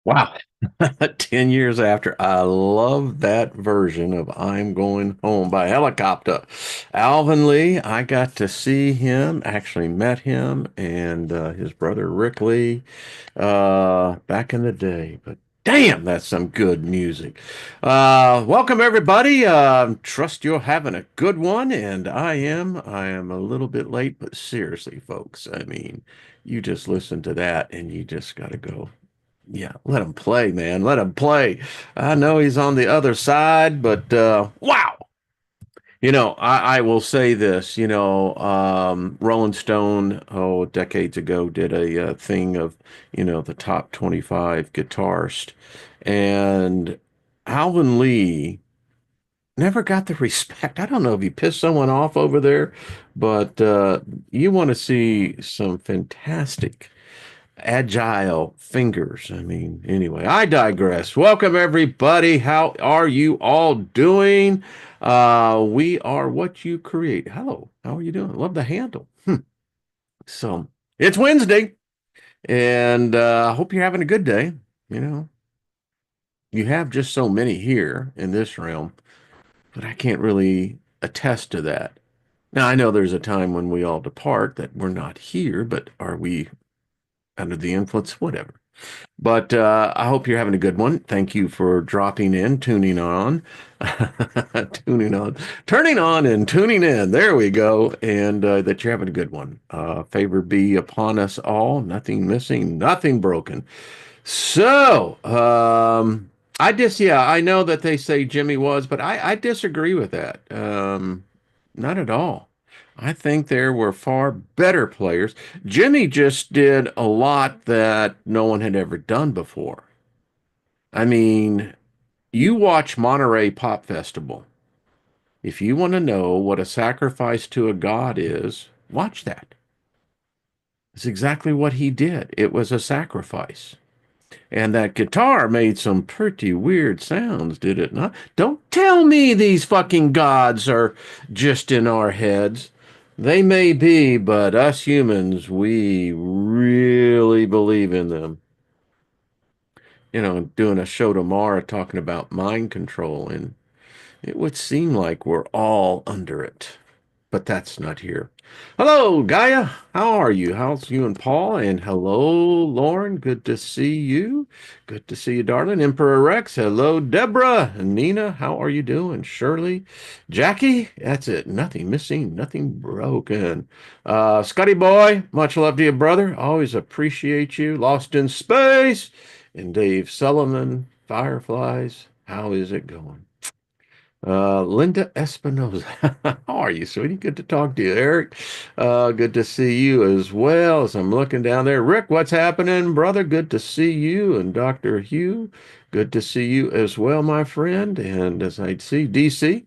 Wow. 10 years after, I love that version of I'm Going Home by Helicopter. Alvin Lee, I got to see him, actually met him and his brother Rick Lee back in the day. But damn, that's some good music. Welcome everybody. Trust you're having a good one, and I am. I am a little bit late, but seriously, folks, I mean, you just listen to that and you just got to go. Yeah, let him play, man. Let him play. I know he's on the other side, but wow. I will say this, Rolling Stone, decades ago, did a thing of, the top 25 guitarist. And Alvin Lee never got the respect. I don't know if he pissed someone off over there, but you want to see some fantastic agile fingers. I mean, anyway, I digress. Welcome, everybody. How are you all doing? We are what you create. Hello, how are you doing? Love the handle. So it's Wednesday, and I hope you're having a good day. You know, you have just so many here in this realm, but I can't really attest to that. Now, I know there's a time when we all depart that we're not here, but are we under the influence? Whatever. But I hope you're having a good one. Thank you for dropping in, tuning on, tuning on, turning on and tuning in. There we go. And that you're having a good one. Favor be upon us all. Nothing missing, nothing broken. So, yeah, I know that they say Jimmy was, but I disagree with that. Not at all. I think there were far better players. Jimmy just did a lot that no one had ever done before. I mean, you watch Monterey Pop Festival. If you want to know what a sacrifice to a god is, watch that. It's exactly what he did. It was a sacrifice. And that guitar made some pretty weird sounds, did it not? Don't tell me these fucking gods are just in our heads. They may be, but us humans, we really believe in them. Doing a show tomorrow talking about mind control, and it would seem like we're all under it, but that's not here. Hello, Gaia. How are you? How's you and Paul? And hello, Lauren. Good to see you. Good to see you, darling. Emperor Rex. Hello, Deborah. And Nina, how are you doing? Shirley, Jackie. That's it. Nothing missing, nothing broken. Scotty boy, much love to you, brother. Always appreciate you. Lost in Space. And Dave Sullivan, Fireflies. How is it going? Linda Espinoza. How are you, sweetie? Good to talk to you, Eric. Good to see you as well as I'm looking down there. Rick, what's happening, brother? Good to see you. And Dr. Hugh, good to see you as well, my friend. And as I see, DC,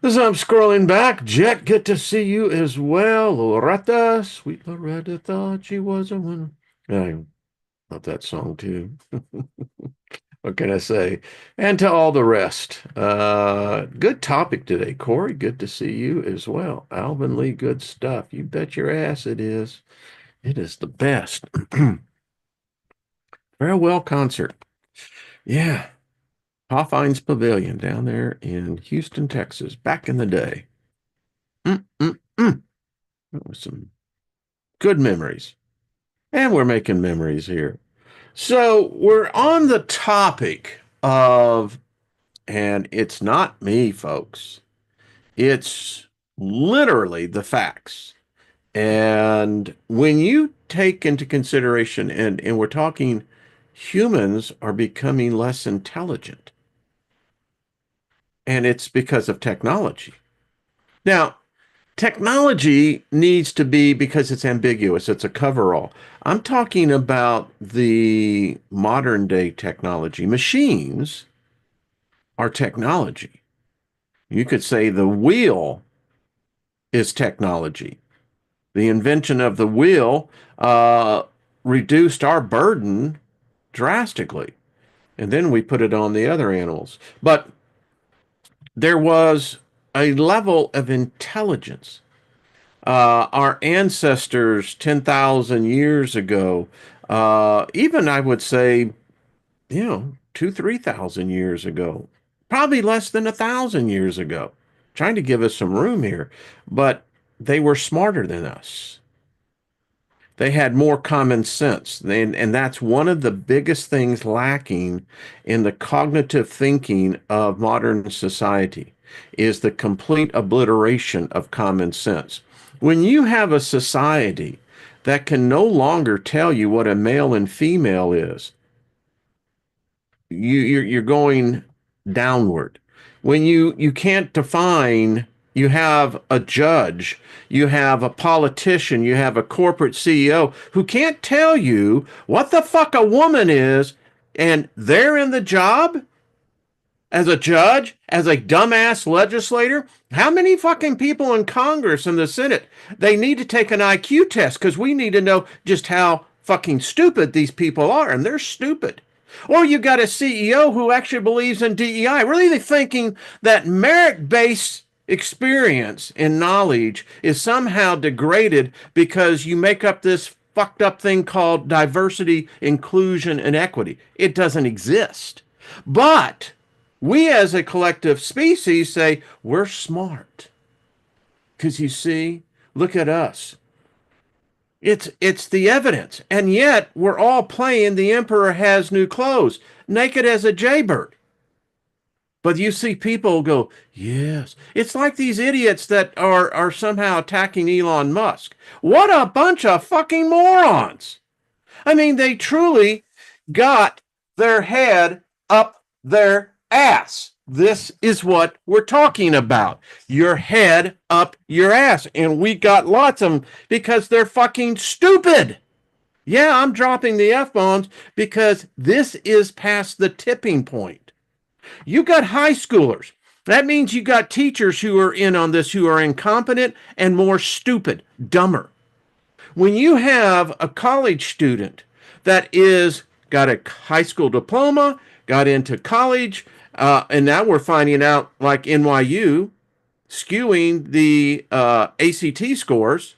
as I'm scrolling back, Jet, good to see you as well. Loretta, sweet Loretta thought she was a winner. I love that song too. What can I say? And to all the rest. Good topic today, Corey. Good to see you as well. Alvin Lee, good stuff. You bet your ass it is. It is the best. Farewell concert. Yeah. Hawthorne's Pavilion down there in Houston, Texas, back in the day. Mm. That was some good memories. And we're making memories here. So we're on the topic of, and it's not me, folks. It's literally the facts. And when you take into consideration, and we're talking humans are becoming less intelligent, and it's because of technology. Now, technology needs to be because it's ambiguous, it's a coverall. I'm talking about the modern day technology. Machines are technology. You could say the wheel is technology. The invention of the wheel reduced our burden drastically. And then we put it on the other animals. But there was a level of intelligence. Our ancestors 10,000 years ago, even I would say two, 3,000 years ago, probably less than 1,000 years ago, trying to give us some room here. But they were smarter than us. They had more common sense. And that's one of the biggest things lacking in the cognitive thinking of modern society is the complete obliteration of common sense. When you have a society that can no longer tell you what a male and female is, you're going downward. When you can't define, you have a judge, you have a politician, you have a corporate CEO who can't tell you what the fuck a woman is, and they're in the job as a judge, as a dumbass legislator. How many fucking people in Congress and the Senate? They need to take an IQ test because we need to know just how fucking stupid these people are, and they're stupid. Or you got a CEO who actually believes in DEI, really thinking that merit based experience and knowledge is somehow degraded because you make up this fucked up thing called diversity, inclusion, and equity. It doesn't exist. But we as a collective species say we're smart. Because you see, look at us. It's the evidence. And yet we're all playing the emperor has new clothes, naked as a jaybird. But you see people go, yes. It's like these idiots that are somehow attacking Elon Musk. What a bunch of fucking morons. I mean, they truly got their head up their ass. This is what we're talking about. Your head up your ass. And we got lots of them because they're fucking stupid. Yeah, I'm dropping the F bombs because this is past the tipping point. You got high schoolers. That means you got teachers who are in on this who are incompetent and more stupid, dumber. When you have a college student that is got a high school diploma, got into college, and now we're finding out like NYU skewing the ACT scores,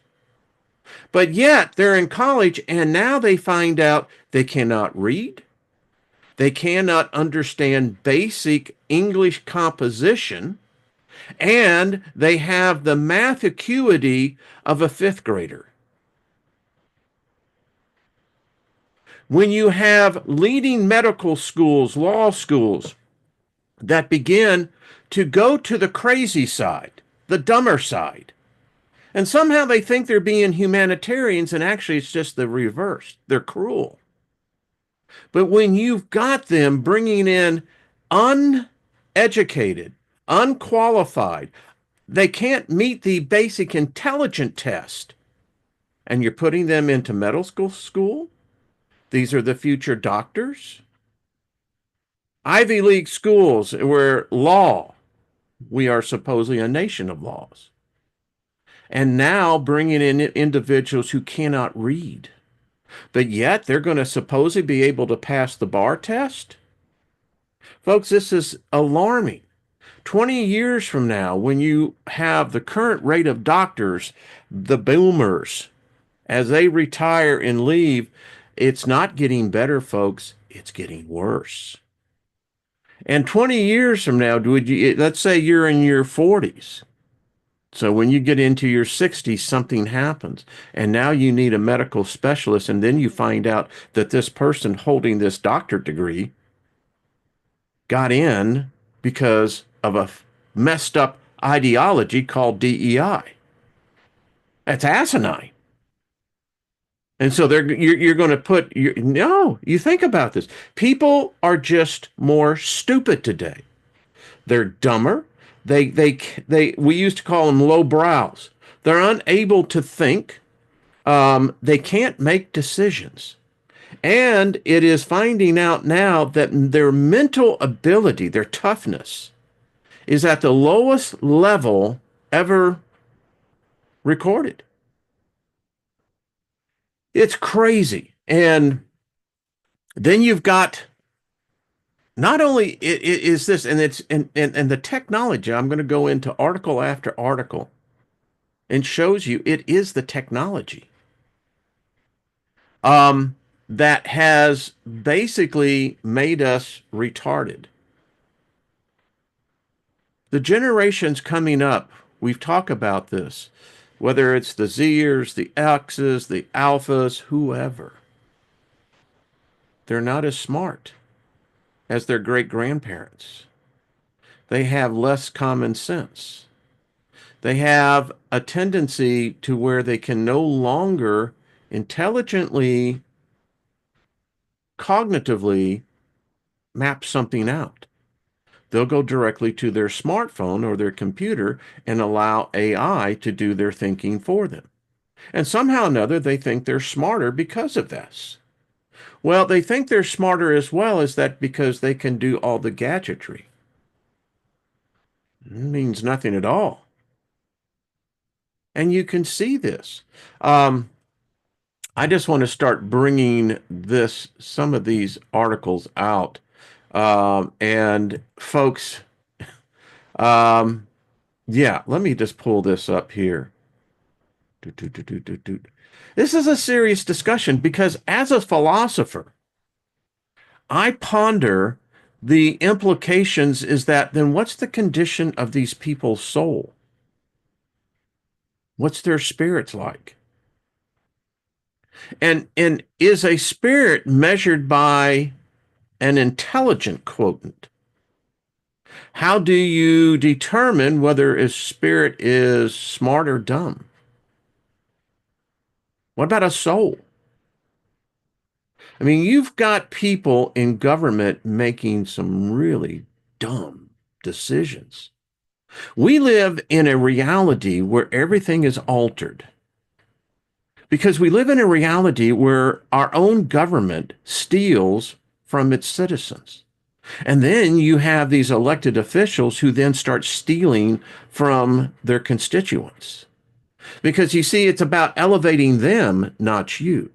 but yet they're in college and now they find out they cannot read, they cannot understand basic English composition, and they have the math acuity of a fifth grader. When you have leading medical schools, law schools that begin to go to the crazy side, the dumber side, and somehow they think they're being humanitarians, and actually it's just the reverse. They're cruel. But when you've got them bringing in uneducated, unqualified, they can't meet the basic intelligence test, and you're putting them into medical school, these are the future doctors. Ivy League schools where law, we are supposedly a nation of laws. And now bringing in individuals who cannot read, but yet they're going to supposedly be able to pass the bar test. Folks, this is alarming. 20 years from now, when you have the current rate of doctors, the boomers, as they retire and leave, it's not getting better, folks. It's getting worse. And 20 years from now, would you, let's say you're in your 40s. So when you get into your 60s, something happens. And now you need a medical specialist. And then you find out that this person holding this doctorate degree got in because of a messed up ideology called DEI. That's asinine. And so you're going to put no, you think about this. People are just more stupid today. They're dumber. They we used to call them low brows. They're unable to think. They can't make decisions. And it is finding out now that their mental ability, their toughness, is at the lowest level ever recorded. It's crazy. And then you've got not only is this, and it's and the technology, I'm going to go into article after article and shows you it is the technology. that has basically made us retarded. The generations coming up, we've talked about this, whether it's the Zers, the X's, the Alphas, whoever, they're not as smart as their great grandparents. They have less common sense. They have a tendency to where they can no longer intelligently, cognitively map something out. They'll go directly to their smartphone or their computer and allow AI to do their thinking for them. And somehow or another, they think they're smarter because of this. Well, they think they're smarter as well as that because they can do all the gadgetry. It means nothing at all. And you can see this. Um, I just want to start bringing some of these articles out. And folks, um, yeah, let me just pull this up here. Do, do, do, do, do, do. This is a serious discussion because as a philosopher, I ponder the implications is that then what's the condition of these people's soul? What's their spirits like? And is a spirit measured by an intelligent quotient? How do you determine whether a spirit is smart or dumb? What about a soul? I mean, you've got people in government making some really dumb decisions. We live in a reality where everything is altered because we live in a reality where our own government steals from its citizens. And then you have these elected officials who then start stealing from their constituents. Because you see, it's about elevating them, not you.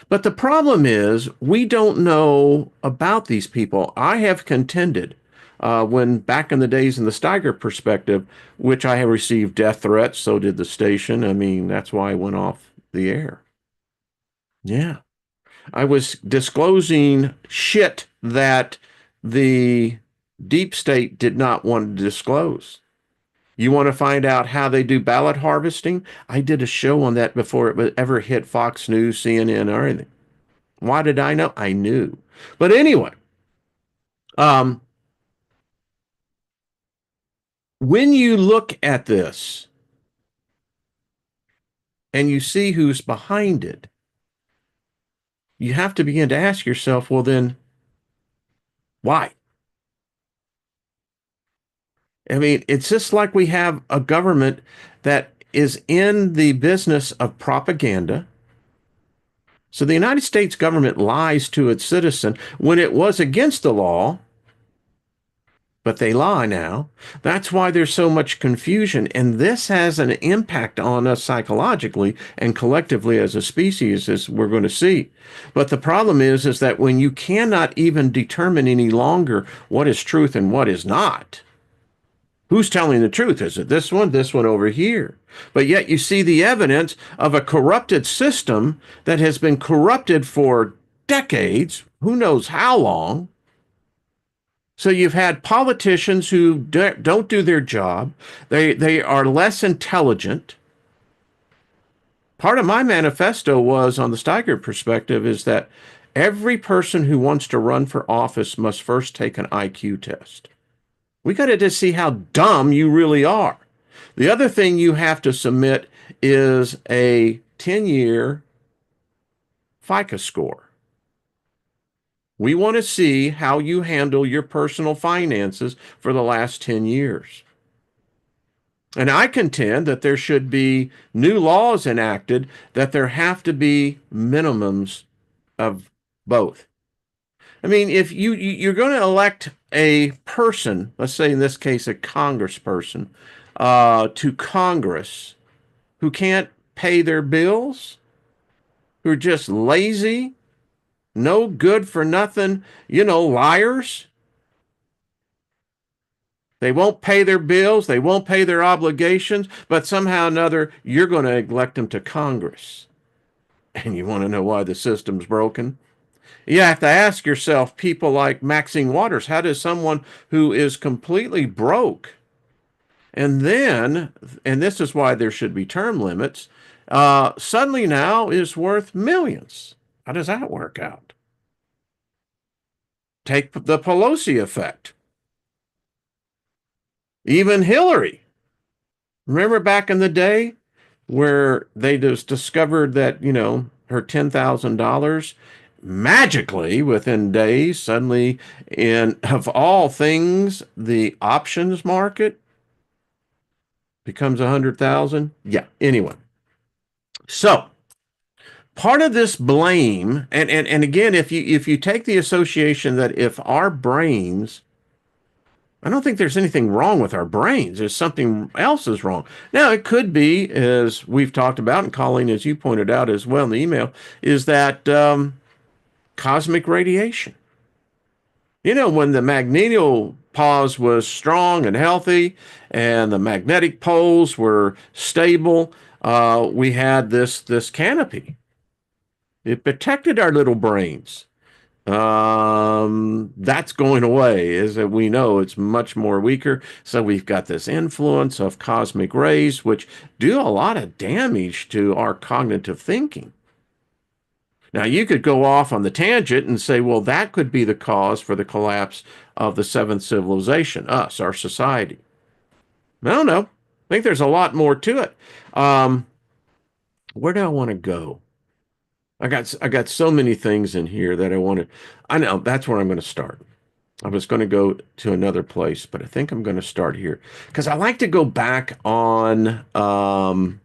But the problem is, we don't know about these people. I have contended when back in the days in the Steiger perspective, which I have received death threats, so did the station. I mean, that's why I went off the air. Yeah. I was disclosing shit that the deep state did not want to disclose. You want to find out how they do ballot harvesting? I did a show on that before it ever hit Fox News, CNN, or anything. Why did I know? I knew. But anyway, um, when you look at this and you see who's behind it, you have to begin to ask yourself, well, then why? I mean, it's just like we have a government that is in the business of propaganda. So the United States government lies to its citizen when it was against the law, but they lie now. That's why there's so much confusion. And this has an impact on us psychologically and collectively as a species, as we're going to see. But the problem is that when you cannot even determine any longer what is truth and what is not, who's telling the truth? Is it this one over here? But yet you see the evidence of a corrupted system that has been corrupted for decades, who knows how long. So you've had politicians who don't do their job. They are less intelligent. Part of my manifesto was on the Steiger perspective is that every person who wants to run for office must first take an IQ test. We got to just see how dumb you really are. The other thing you have to submit is a 10-year FICO score. We want to see how you handle your personal finances for the last 10 years. And I contend that there should be new laws enacted that there have to be minimums of both. I mean, if you're going to elect a person, let's say in this case a congressperson, to Congress who can't pay their bills, who are just lazy, no good for nothing, liars. They won't pay their bills, they won't pay their obligations, but somehow or another, you're going to elect them to Congress. And you want to know why the system's broken? You have to ask yourself, people like Maxine Waters, how does someone who is completely broke and then, and this is why there should be term limits, suddenly now is worth millions? How does that work out? Take the Pelosi effect. Even Hillary. Remember back in the day where they just discovered that, her $10,000 magically within days, suddenly, in of all things, the options market becomes 100,000. Yeah. Anyway, so part of this blame, and again, if you take the association that if our brains, I don't think there's anything wrong with our brains. There's something else is wrong. Now, it could be, as we've talked about, and Colleen, as you pointed out as well in the email, is that cosmic radiation. When the magneto pause was strong and healthy, and the magnetic poles were stable, we had this canopy. It protected our little brains. That's going away, as we know it's much more weaker. So we've got this influence of cosmic rays, which do a lot of damage to our cognitive thinking. Now, you could go off on the tangent and say, well, that could be the cause for the collapse of the seventh civilization, us, our society. I don't know. I think there's a lot more to it. Um, where do I want to go? I got so many things in here that I want to. I know that's where I'm going to start. I was going to go to another place, but I think I'm going to start here because I like to go back on kind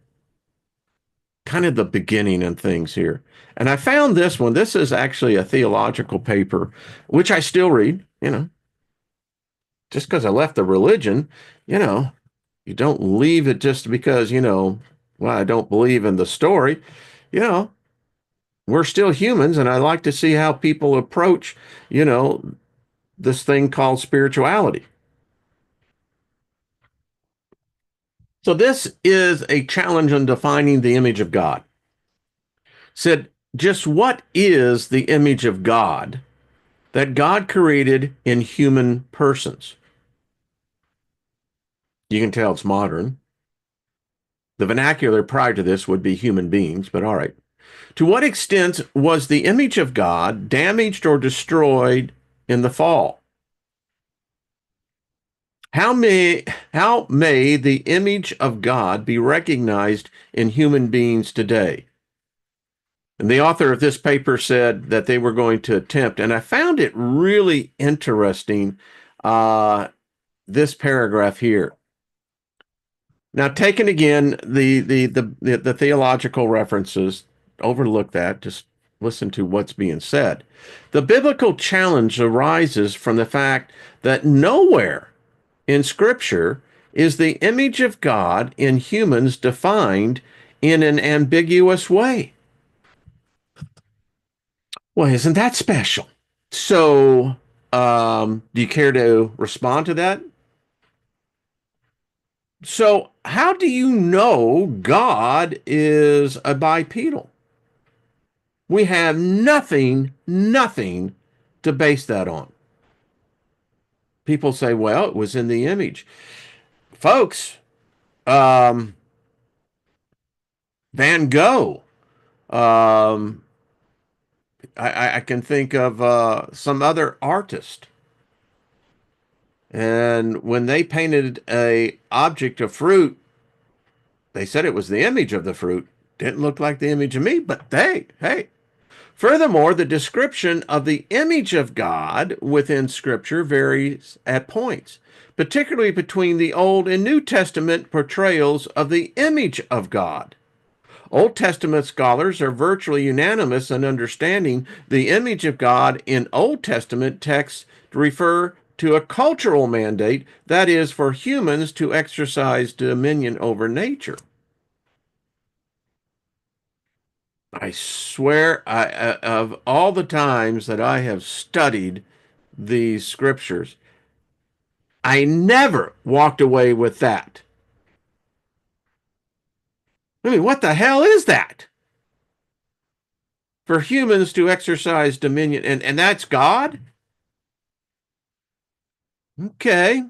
of the beginning and things here. And I found this one. This is actually a theological paper, which I still read. Just because I left the religion, you know, you don't leave it just because, well, I don't believe in the story. You know, we're still humans, and I like to see how people approach, you know, this thing called spirituality. So this is a challenge on defining the image of God. Said, just what is the image of God that God created in human persons? You can tell it's modern. The vernacular prior to this would be human beings, but all right. To what extent was the image of God damaged or destroyed in the fall? How may, how may the image of God be recognized in human beings today? And the author of this paper said that they were going to attempt, and I found it really interesting, uh, this paragraph here. Now, taken again, the theological references, overlook that, just listen to what's being said. The biblical challenge arises from the fact that nowhere in Scripture is the image of God in humans defined in an ambiguous way. Well, isn't that special? So, do you care to respond to that? So, how do you know God is a bipedal? We have nothing to base that on. People say, well, it was in the image. Folks, um, Van Gogh, um, I can think of some other artist. And when they painted a object of fruit, they said it was the image of the fruit. Didn't look like the image of me, but hey. Furthermore, the description of the image of God within Scripture varies at points, particularly between the Old and New Testament portrayals of the image of God. Old Testament scholars are virtually unanimous in understanding the image of God in Old Testament texts to refer to a cultural mandate, that is, for humans to exercise dominion over nature. I swear, of all the times that I have studied these scriptures, I never walked away with that. I mean, what the hell is that? for humans to exercise dominion, and that's God? Okay.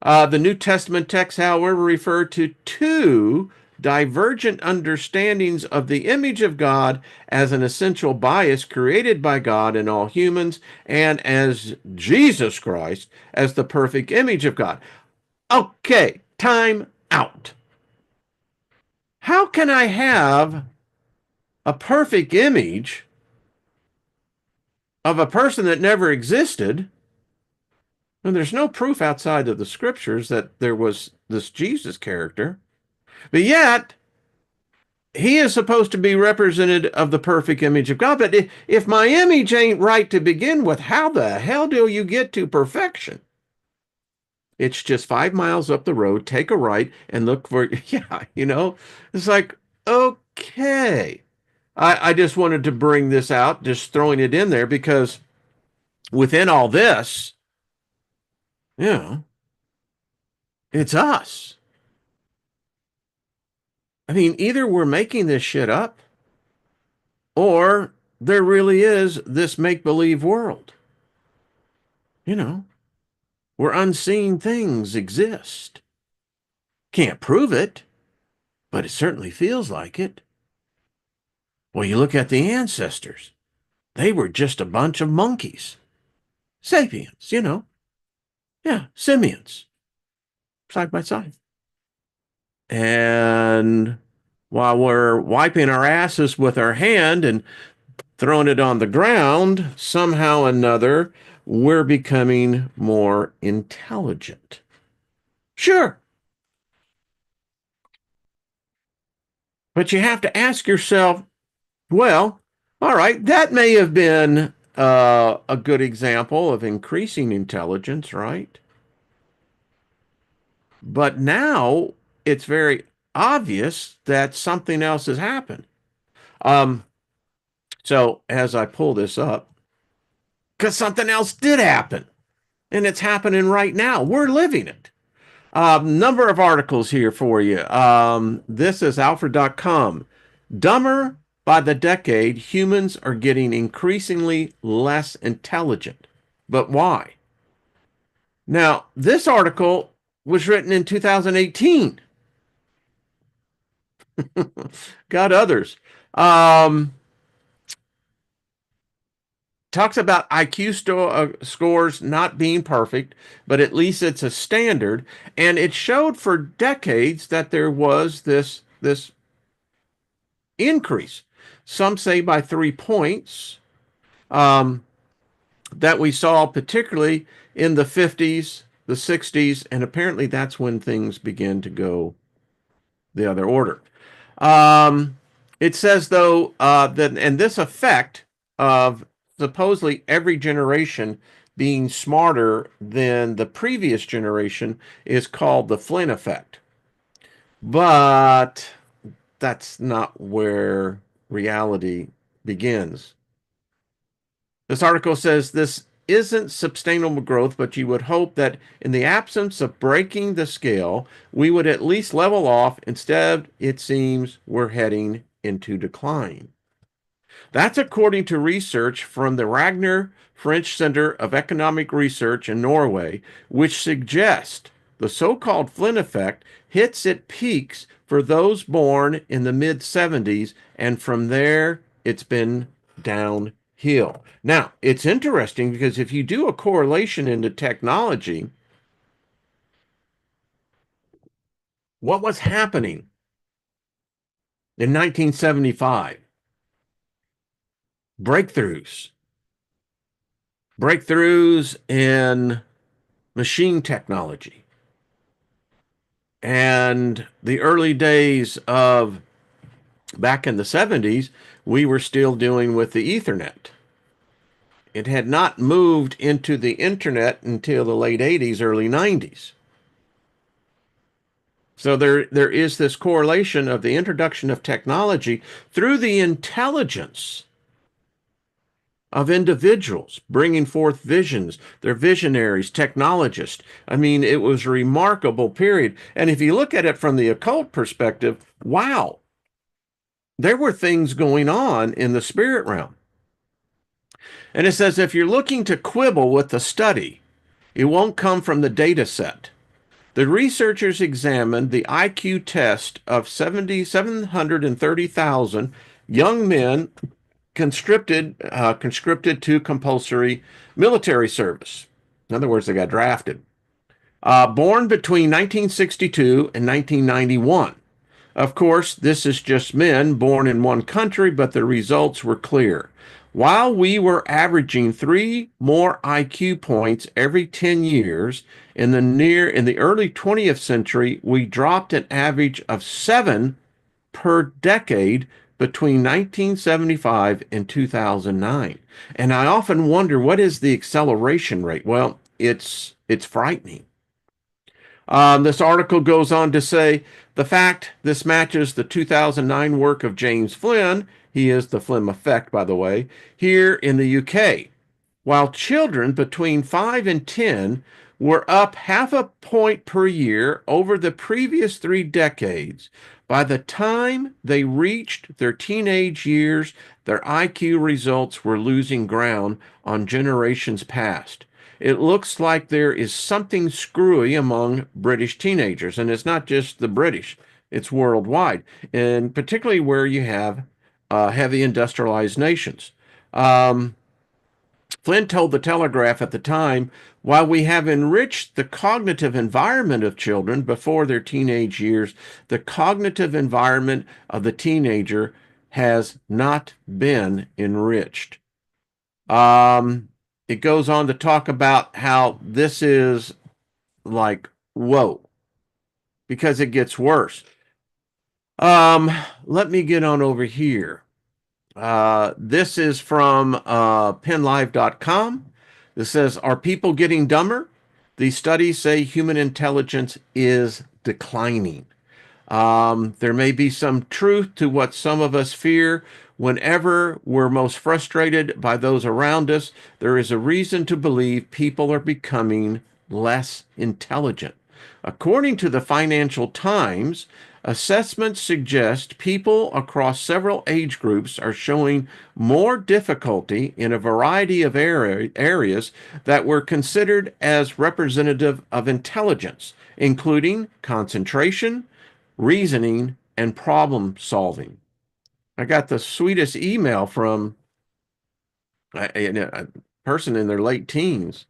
The New Testament texts, however, refer to two divergent understandings of the image of God as an essential bias created by God in all humans, and as Jesus Christ as the perfect image of God. Okay, time out. How can I have a perfect image of a person that never existed? And there's no proof outside of the scriptures that there was this Jesus character. But yet, he is supposed to be represented of the perfect image of God. But if my image ain't right to begin with, how the hell do you get to perfection? It's just 5 miles up the road, take a right and look for, yeah, it's like, okay. I just wanted to bring this out, just throwing it in there because within all this, you know, it's us. I mean, either we're making this shit up or there really is this make believe world, you know, where unseen things exist. Can't prove it, but it certainly feels like it. Well, you look at the ancestors, they were just a bunch of monkeys, sapiens, yeah, simians, side by side. And while we're wiping our asses with our hand and throwing it on the ground, somehow or another, we're becoming more intelligent. Sure. But you have to ask yourself, well, all right, that may have been a good example of increasing intelligence, right? But now it's very obvious that something else has happened. Um, so as I pull this up, because something else did happen, and it's happening right now. We're living it. Number of articles here for you. This is Alfred.com. Dumber by the decade, humans are getting increasingly less intelligent. But why? Now, this article was written in 2018. Got others. Um, Talks about scores not being perfect, but at least it's a standard. And it showed for decades that there was this increase. Some say by 3 points, um, that we saw particularly in the 50s, the 60s, and apparently that's when things began to go the other order. Um, it says, though, that, and this effect of supposedly every generation being smarter than the previous generation is called the Flynn effect. But that's not where reality begins. This article says this isn't sustainable growth, but you would hope that in the absence of breaking the scale, we would at least level off. Instead, it seems we're heading into decline. That's according to research from the Ragnar French Center of Economic Research in Norway, which suggests the so-called Flynn effect hits its peaks for those born in the mid-70s, and from there, it's been downhill. Now, it's interesting because if you do a correlation into technology, what was happening in 1975? Breakthroughs. Breakthroughs in machine technology. And the early days of back in the 70s, we were still dealing with the Ethernet. It had not moved into the internet until the late 80s, early 90s. So there is this correlation of the introduction of technology through the intelligence of individuals bringing forth visions. They're visionaries, technologists. I mean, it was a remarkable period. And if you look at it from the occult perspective, wow, there were things going on in the spirit realm. And it says if you're looking to quibble with the study, it won't come from the data set. The researchers examined the IQ test of 730,000 young men conscripted to compulsory military service. In other words, they got drafted. Born between 1962 and 1991. Of course, this is just men born in one country, but the results were clear. While we were averaging three more IQ points every 10 years, in the early 20th century, we dropped an average of seven per decade between 1975 and 2009. And I often wonder, what is the acceleration rate? Well, it's frightening. This article goes on to say the fact this matches the 2009 work of James Flynn, he is the Flynn effect, by the way, here in the UK. While children between 5 and 10 were up half a point per year over the previous 3 decades, by the time they reached their teenage years, their IQ results were losing ground on generations past. It looks like there is something screwy among British teenagers, and it's not just the British, it's worldwide, and particularly where you have heavy industrialized nations. Um, Flynn told the Telegraph at the time, while we have enriched the cognitive environment of children before their teenage years, the cognitive environment of the teenager has not been enriched. It goes on to talk about how this is like, whoa, because it gets worse. Um, Let me get on over here. This is from penlive.com. This says, are people getting dumber? These studies say human intelligence is declining. There may be some truth to what some of us fear. Whenever we're most frustrated by those around us, there is a reason to believe people are becoming less intelligent. According to the Financial Times, assessments suggest people across several age groups are showing more difficulty in a variety of areas that were considered as representative of intelligence, including concentration, reasoning, and problem solving. I got the sweetest email from a person in their late teens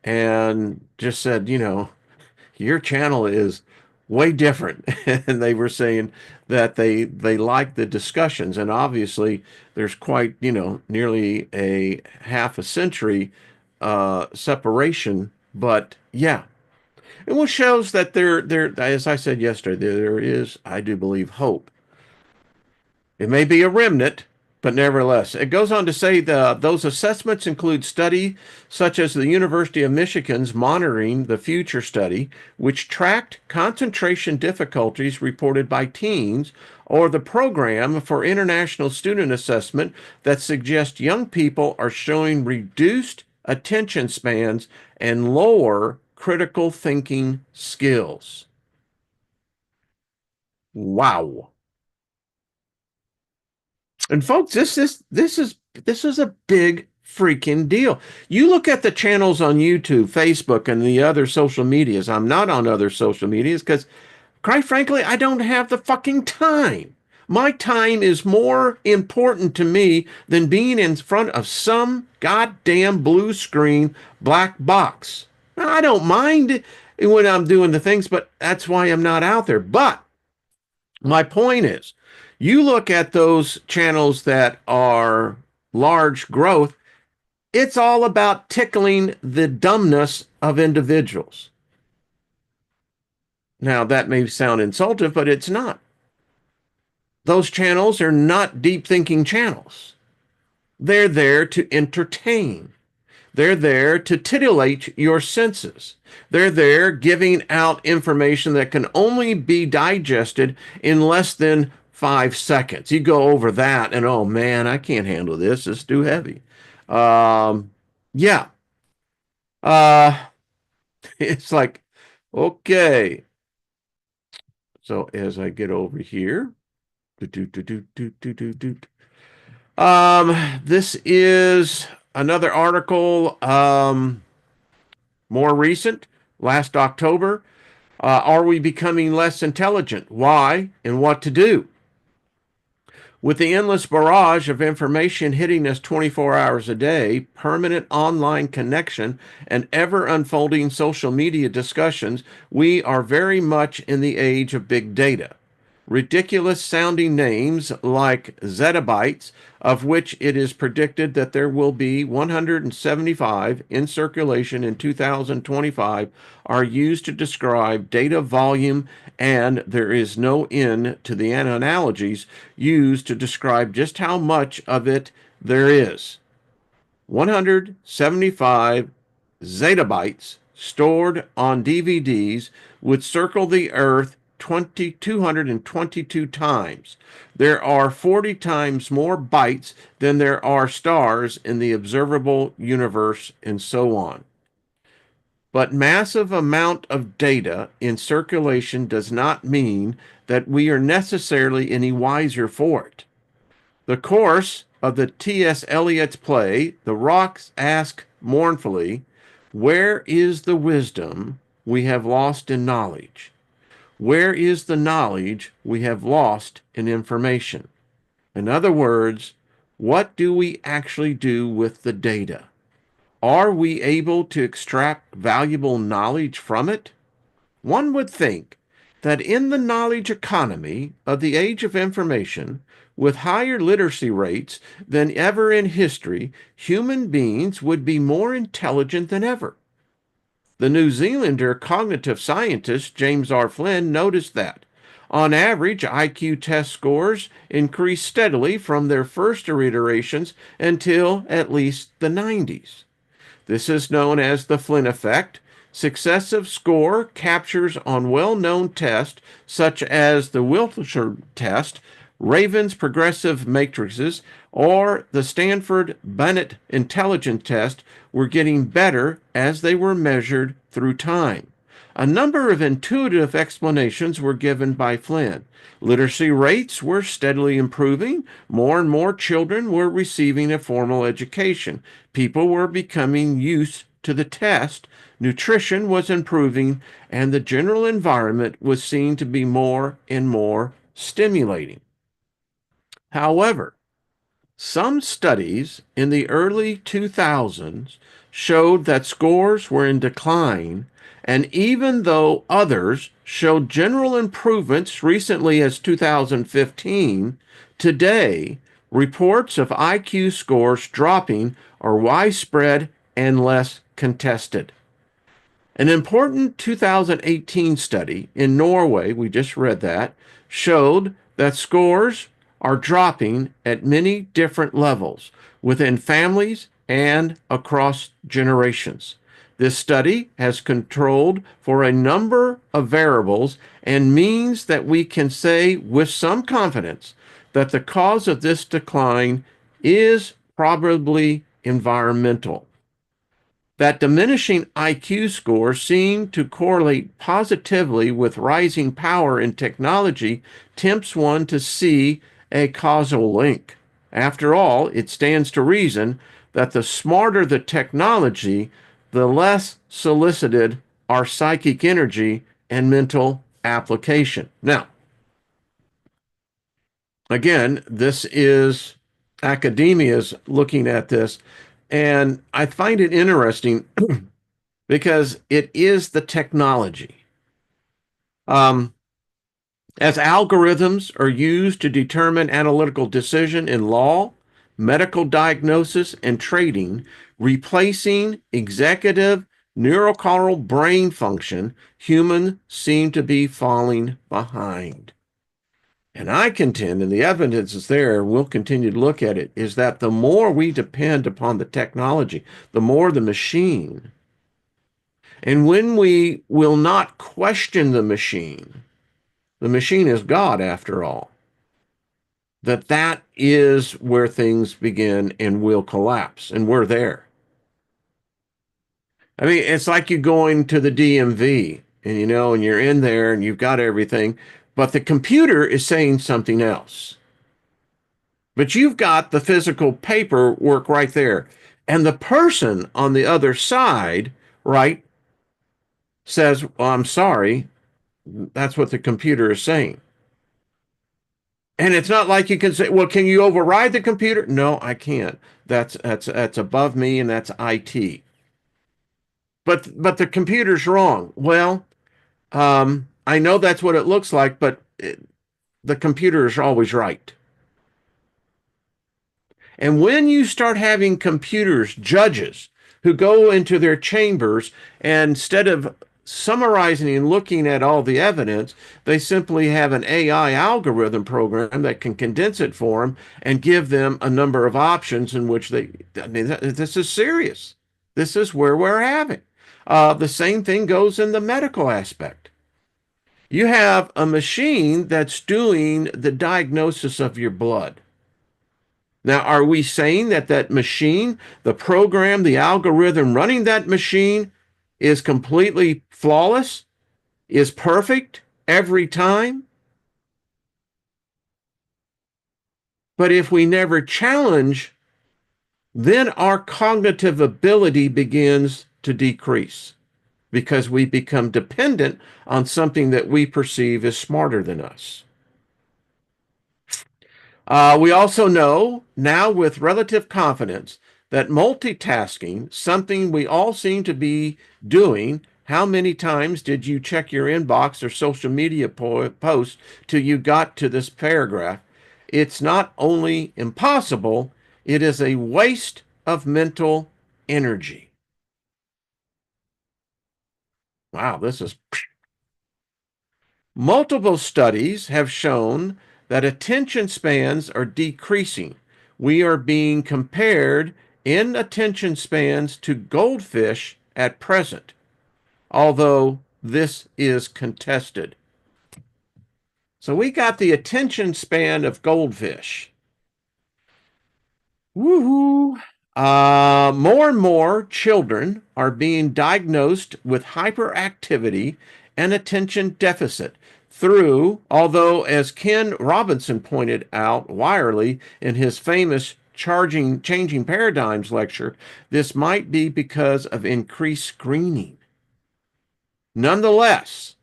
and just said, your channel is way different. And they were saying that they like the discussions. And obviously, there's quite, nearly a half a century separation. But yeah, it will shows that there, as I said yesterday, there is, I do believe, hope. It may be a remnant, but nevertheless, it goes on to say those assessments include study such as the University of Michigan's Monitoring the Future study, which tracked concentration difficulties reported by teens, or the program for international student assessment that suggests young people are showing reduced attention spans and lower critical thinking skills. Wow. And folks, this is a big freaking deal. You look at the channels on YouTube, Facebook, and the other social medias. I'm not on other social medias because, quite frankly, I don't have the fucking time. My time is more important to me than being in front of some goddamn blue screen black box. Now, I don't mind when I'm doing the things, but that's why I'm not out there. But my point is, you look at those channels that are large growth, it's all about tickling the dumbness of individuals. Now, that may sound insultive, but it's not. Those channels are not deep thinking channels. They're there to entertain. They're there to titillate your senses. They're there giving out information that can only be digested in less than 5 seconds. You go over that and, oh man, I can't handle this. It's too heavy. Yeah. Uh, it's like, okay. So as I get over here, This is another article, more recent, last October. Are we becoming less intelligent? Why and what to do? With the endless barrage of information hitting us 24 hours a day, permanent online connection, and ever unfolding social media discussions, we are very much in the age of big data. Ridiculous sounding names like zettabytes, of which it is predicted that there will be 175 in circulation in 2025, are used to describe data volume, and there is no end to the analogies used to describe just how much of it there is. 175 zettabytes stored on DVDs would circle the Earth 222 times. There are 40 times more bytes than there are stars in the observable universe, and so on. But massive amount of data in circulation does not mean that we are necessarily any wiser for it. The chorus of the T.S. Eliot's play, The Rocks ask mournfully, where is the wisdom we have lost in knowledge? Where is the knowledge we have lost in information? In other words, what do we actually do with the data? Are we able to extract valuable knowledge from it? One would think that in the knowledge economy of the age of information, with higher literacy rates than ever in history, human beings would be more intelligent than ever. The New Zealander cognitive scientist James R. Flynn noticed that. On average, IQ test scores increased steadily from their first iterations until at least the 90s. This is known as the Flynn effect. Successive score captures on well-known tests such as the Wiltshire test, Raven's progressive matrices, or the Stanford Binet intelligence test were getting better as they were measured through time. A number of intuitive explanations were given by Flynn. Literacy rates were steadily improving. More and more children were receiving a formal education. People were becoming used to the test. Nutrition was improving, and the general environment was seen to be more and more stimulating. However, some studies in the early 2000s showed that scores were in decline, and even though others showed general improvements recently as 2015, today reports of IQ scores dropping are widespread and less contested. An important 2018 study in Norway, we just read that, showed that scores are dropping at many different levels within families and across generations. This study has controlled for a number of variables and means that we can say with some confidence that the cause of this decline is probably environmental. That diminishing IQ scores seem to correlate positively with rising power in technology tempts one to see a causal link. After all, it stands to reason that the smarter the technology, the less solicited our psychic energy and mental application. Now, again, this is academia's looking at this, and I find it interesting because it is the technology. Um, as algorithms are used to determine analytical decision in law, medical diagnosis, and trading, replacing executive neurocortical brain function, humans seem to be falling behind. And I contend, and the evidence is there, we'll continue to look at it, is that the more we depend upon the technology, the more the machine. And when we will not question the machine is God after all, that is where things begin and will collapse, and we're there. I mean, it's like you going to the DMV and and you're in there and you've got everything, but the computer is saying something else. But you've got the physical paperwork right there. And the person on the other side, right, says, well, I'm sorry, that's what the computer is saying. And it's not like you can say, well, can you override the computer? No, I can't. That's above me and that's IT. But the computer's wrong. Well, I know that's what it looks like, but the computer is always right. And when you start having computers, judges, who go into their chambers and instead of summarizing and looking at all the evidence, they simply have an AI algorithm program that can condense it for them and give them a number of options in which they, I mean, this is serious. This is where we're having. The same thing goes in the medical aspect. You have a machine that's doing the diagnosis of your blood. Now, are we saying that that machine, the program, the algorithm running that machine is completely flawless, is perfect every time? But if we never challenge, then our cognitive ability begins to decrease because we become dependent on something that we perceive as smarter than us. We also know now with relative confidence that multitasking, something we all seem to be doing, how many times did you check your inbox or social media post till you got to this paragraph? It's not only impossible, it is a waste of mental energy. Wow, this is multiple studies have shown that attention spans are decreasing. We are being compared in attention spans to goldfish at present, although this is contested. So we got the attention span of goldfish. Woohoo! More and more children are being diagnosed with hyperactivity and attention deficit through, although, as Ken Robinson pointed out wirely in his famous Changing Paradigms lecture, this might be because of increased screening. Nonetheless,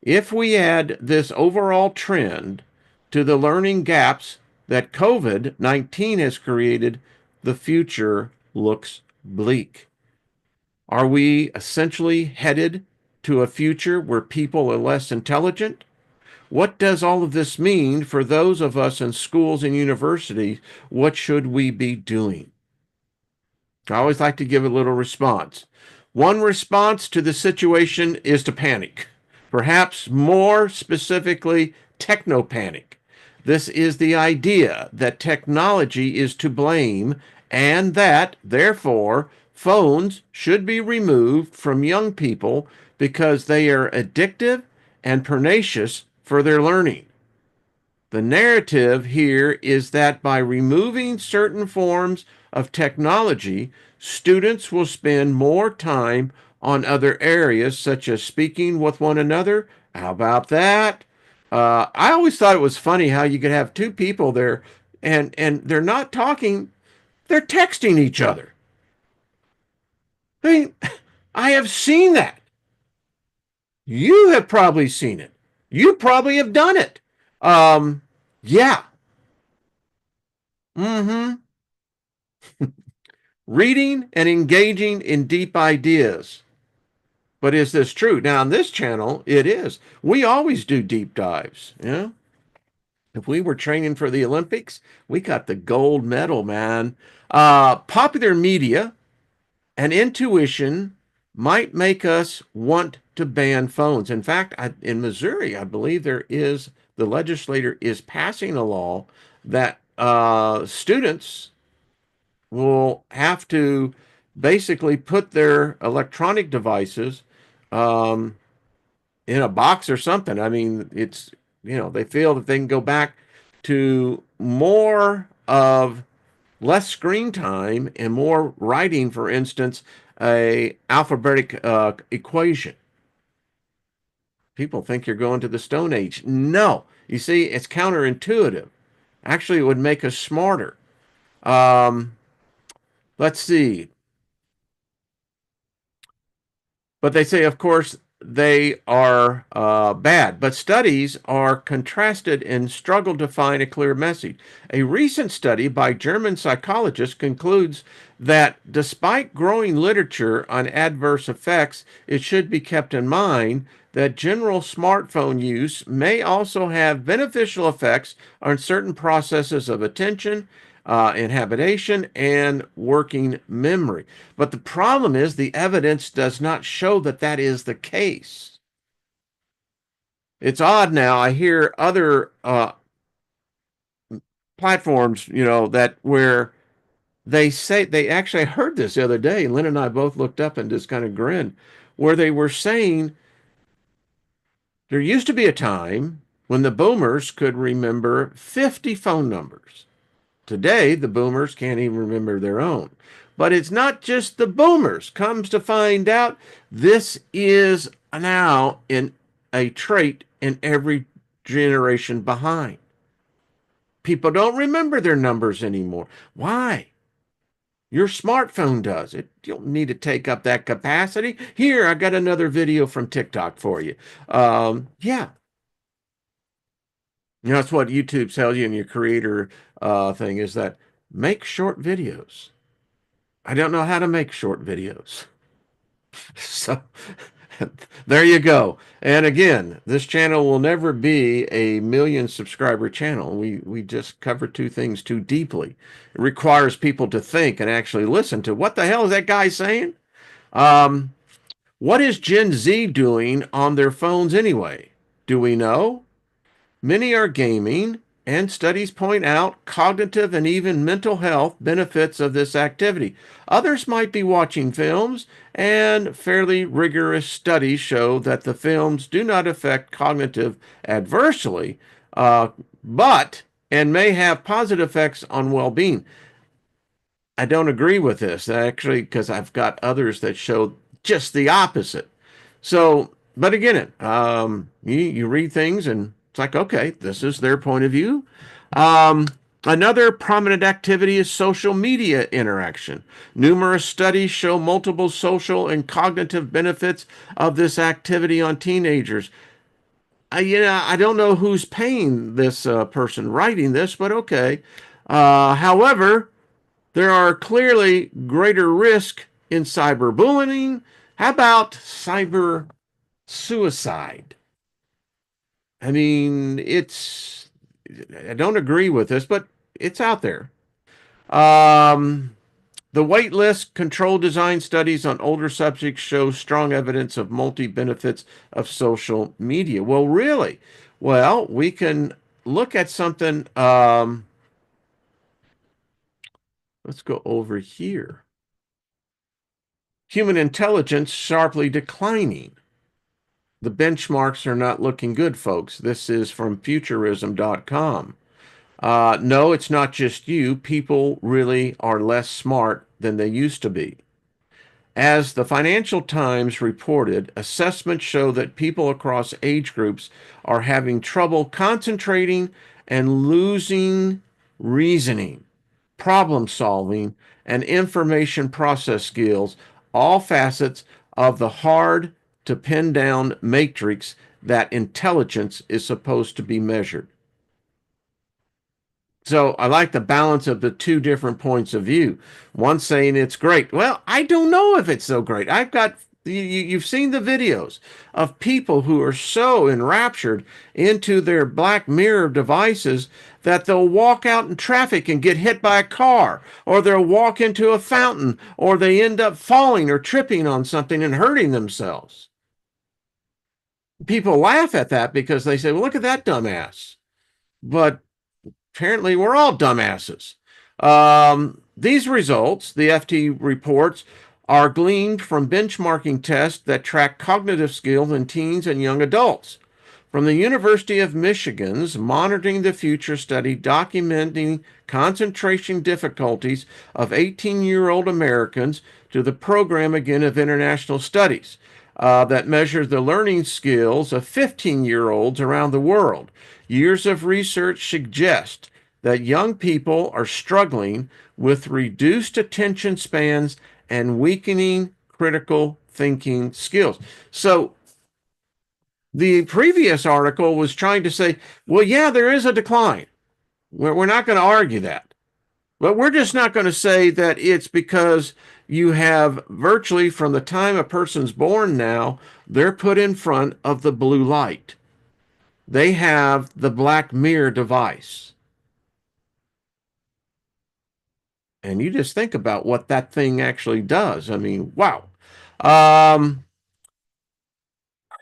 if we add this overall trend to the learning gaps that COVID-19 has created, the future looks bleak. Are we essentially headed to a future where people are less intelligent? What does all of this mean for those of us in schools and universities? What should we be doing? I always like to give a little response. One response to the situation is to panic, perhaps more specifically, techno panic. This is the idea that technology is to blame and that, therefore, phones should be removed from young people because they are addictive and pernicious for their learning. The narrative here is that by removing certain forms of technology, students will spend more time on other areas, such as speaking with one another. How about that? I always thought it was funny how you could have two people there and they're not talking, they're texting each other. I mean, I have seen that. You have probably seen it. You probably have done it. Um, yeah. Mm-hmm. Reading and engaging in deep ideas. But is this true? Now, on this channel, it is. We always do deep dives. You know, if we were training for the Olympics, we got the gold medal, man. Popular media and intuition might make us want to ban phones. In fact, in Missouri, I believe the legislator is passing a law that students will have to basically put their electronic devices um, in a box or something. I mean, they feel that they can go back to more of less screen time and more writing, for instance, a alphabetic equation. people think you're going to the Stone Age. No, you see, it's counterintuitive. Actually, it would make us smarter. Um, let's see. But they say, of course, they are bad. But studies are contrasted and struggle to find a clear message. A recent study by German psychologists concludes that despite growing literature on adverse effects, it should be kept in mind that general smartphone use may also have beneficial effects on certain processes of attention, inhabitation, and working memory. But the problem is the evidence does not show that that is the case. It's odd now. I hear other platforms, that where they say they actually I heard this the other day. Lynn and I both looked up and just kind of grinned, where they were saying there used to be a time when the boomers could remember 50 phone numbers. Today, the boomers can't even remember their own. But it's not just the boomers. Comes to find out, this is now in a trait in every generation behind. People don't remember their numbers anymore. Why? Your smartphone does it. You don't need to take up that capacity. Here, I got another video from TikTok for you. Yeah, that's what YouTube tells you in your creator thing is that make short videos. I don't know how to make short videos. So there you go. And again, this channel will never be a million subscriber channel. We just cover two things too deeply. It requires people to think and actually listen to what the hell is that guy saying? Um, what is Gen Z doing on their phones anyway? Do we know? Many are gaming, and studies point out cognitive and even mental health benefits of this activity. Others might be watching films, and fairly rigorous studies show that the films do not affect cognitive adversely, uh, but and may have positive effects on well-being. I don't agree with this actually because I've got others that show just the opposite. So, but again, you read things and it's like, okay, this is their point of view. Um, Another prominent activity is social media interaction. Numerous studies show multiple social and cognitive benefits of this activity on teenagers. I don't know who's paying this person writing this, but okay. However, there are clearly greater risk in cyberbullying. How about cyber suicide? I mean, I don't agree with this, but it's out there. Um, the waitlist control design studies on older subjects show strong evidence of multi benefits of social media. Well, really? Well, we can look at something. Let's go over here. Human intelligence sharply declining. The benchmarks are not looking good, folks. This is from futurism.com. No, it's not just you. People really are less smart than they used to be. As the Financial Times reported, assessments show that people across age groups are having trouble concentrating and losing reasoning, problem solving, and information process skills, all facets of the hard to pin down matrix that intelligence is supposed to be measured. So I like the balance of the two different points of view. One saying it's great. Well, I don't know if it's so great. You've seen the videos of people who are so enraptured into their Black Mirror devices that they'll walk out in traffic and get hit by a car, or they'll walk into a fountain, or they end up falling or tripping on something and hurting themselves. People laugh at that because they say, well, look at that dumbass. But apparently we're all dumbasses. These results, the FT reports, are gleaned from benchmarking tests that track cognitive skills in teens and young adults. From the University of Michigan's Monitoring the Future study documenting concentration difficulties of 18-year-old Americans to the Program again of International Studies. that measures the learning skills of 15-year-olds around the world. Years of research suggest that young people are struggling with reduced attention spans and weakening critical thinking skills. So the previous article was trying to say, well, yeah, there is a decline. We're not going to argue that. But we're just not going to say that it's because you have virtually from the time a person's born now, they're put in front of the blue light. They have the black mirror device. And you just think about what that thing actually does. I mean, wow.